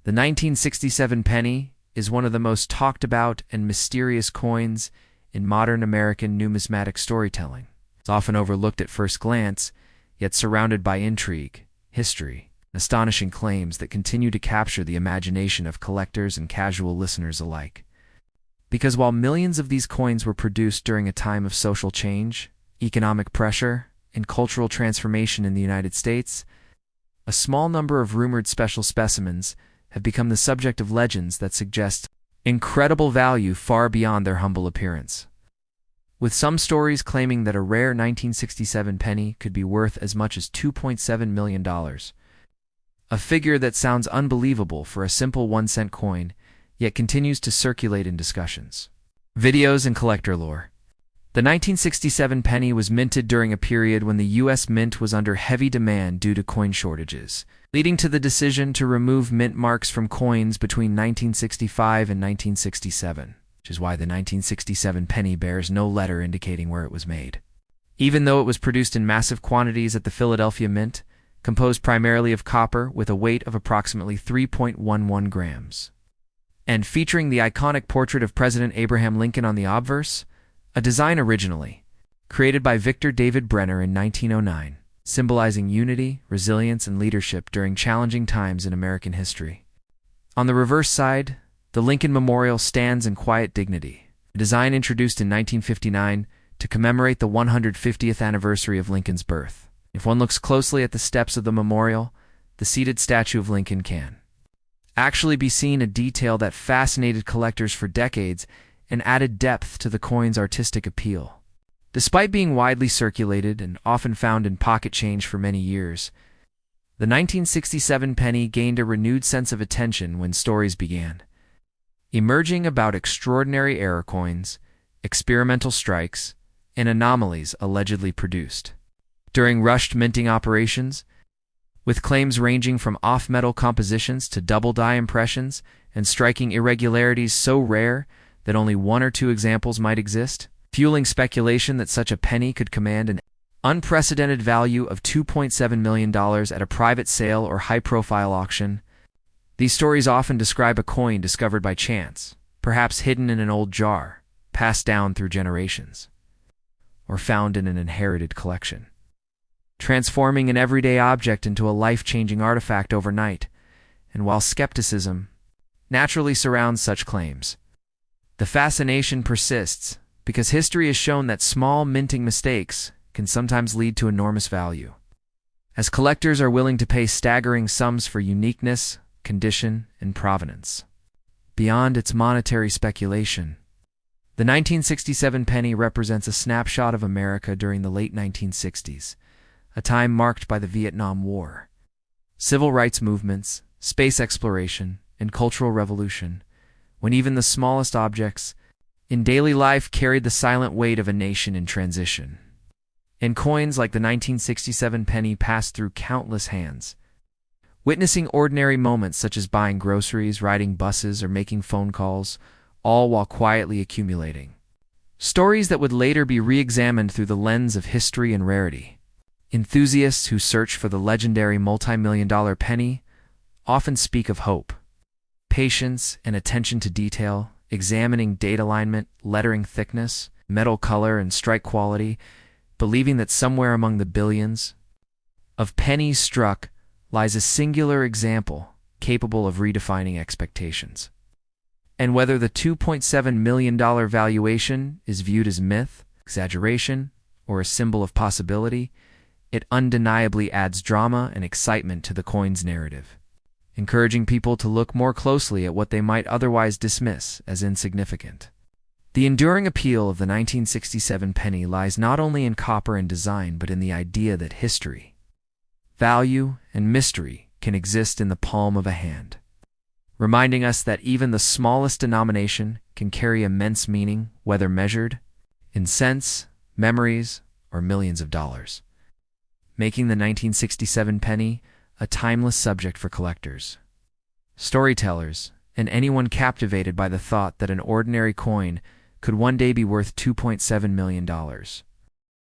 The 1967 penny is one of the most talked about and mysterious coins in modern American numismatic storytelling. It's often overlooked at first glance, yet surrounded by intrigue, history, and astonishing claims that continue to capture the imagination of collectors and casual listeners alike. Because while millions of these coins were produced during a time of social change, economic pressure, and cultural transformation in the United States, a small number of rumored special specimens have become the subject of legends that suggest incredible value far beyond their humble appearance. With some stories claiming that a rare 1967 penny could be worth as much as $2.7 million, a figure that sounds unbelievable for a simple 1-cent coin, yet continues to circulate in discussions. Videos and collector lore. The 1967 penny was minted during a period when the U.S. Mint was under heavy demand due to coin shortages, leading to the decision to remove mint marks from coins between 1965 and 1967, which is why the 1967 penny bears no letter indicating where it was made. Even though it was produced in massive quantities at the Philadelphia Mint, composed primarily of copper with a weight of approximately 3.11 grams, and featuring the iconic portrait of President Abraham Lincoln on the obverse, a design originally created by Victor David Brenner in 1909, symbolizing unity, resilience, and leadership during challenging times in American history. On the reverse side, the Lincoln Memorial stands in quiet dignity, a design introduced in 1959 to commemorate the 150th anniversary of Lincoln's birth. If one looks closely at the steps of the memorial, the seated statue of Lincoln can actually be seen, a detail that fascinated collectors for decades and added depth to the coin's artistic appeal. Despite being widely circulated and often found in pocket change for many years, the 1967 penny gained a renewed sense of attention when stories began emerging about extraordinary error coins, experimental strikes, and anomalies allegedly produced during rushed minting operations, with claims ranging from off-metal compositions to double-die impressions and striking irregularities so rare that only 1 or 2 examples might exist, fueling speculation that such a penny could command an unprecedented value of $2.7 million at a private sale or high-profile auction. These stories often describe a coin discovered by chance, perhaps hidden in an old jar, passed down through generations, or found in an inherited collection, transforming an everyday object into a life-changing artifact overnight. And while skepticism naturally surrounds such claims, the fascination persists because history has shown that small minting mistakes can sometimes lead to enormous value, as collectors are willing to pay staggering sums for uniqueness, condition, and provenance. Beyond its monetary speculation, the 1967 penny represents a snapshot of America during the late 1960s, a time marked by the Vietnam War, civil rights movements, space exploration, and cultural revolution, when even the smallest objects in daily life carried the silent weight of a nation in transition. And coins like the 1967 penny passed through countless hands, witnessing ordinary moments such as buying groceries, riding buses, or making phone calls, all while quietly accumulating stories that would later be re-examined through the lens of history and rarity. Enthusiasts who search for the legendary multi-million-dollar penny often speak of hope, patience, and attention to detail, examining date alignment, lettering thickness, metal color, and strike quality, believing that somewhere among the billions of pennies struck lies a singular example capable of redefining expectations. And whether the $2.7 million valuation is viewed as myth, exaggeration, or a symbol of possibility, it undeniably adds drama and excitement to the coin's narrative, encouraging people to look more closely at what they might otherwise dismiss as insignificant. The enduring appeal of the 1967 penny lies not only in copper and design, but in the idea that history, value, and mystery can exist in the palm of a hand, reminding us that even the smallest denomination can carry immense meaning, whether measured in cents, memories, or millions of dollars, making the 1967 penny a timeless subject for collectors, storytellers, and anyone captivated by the thought that an ordinary coin could one day be worth $2.7 million.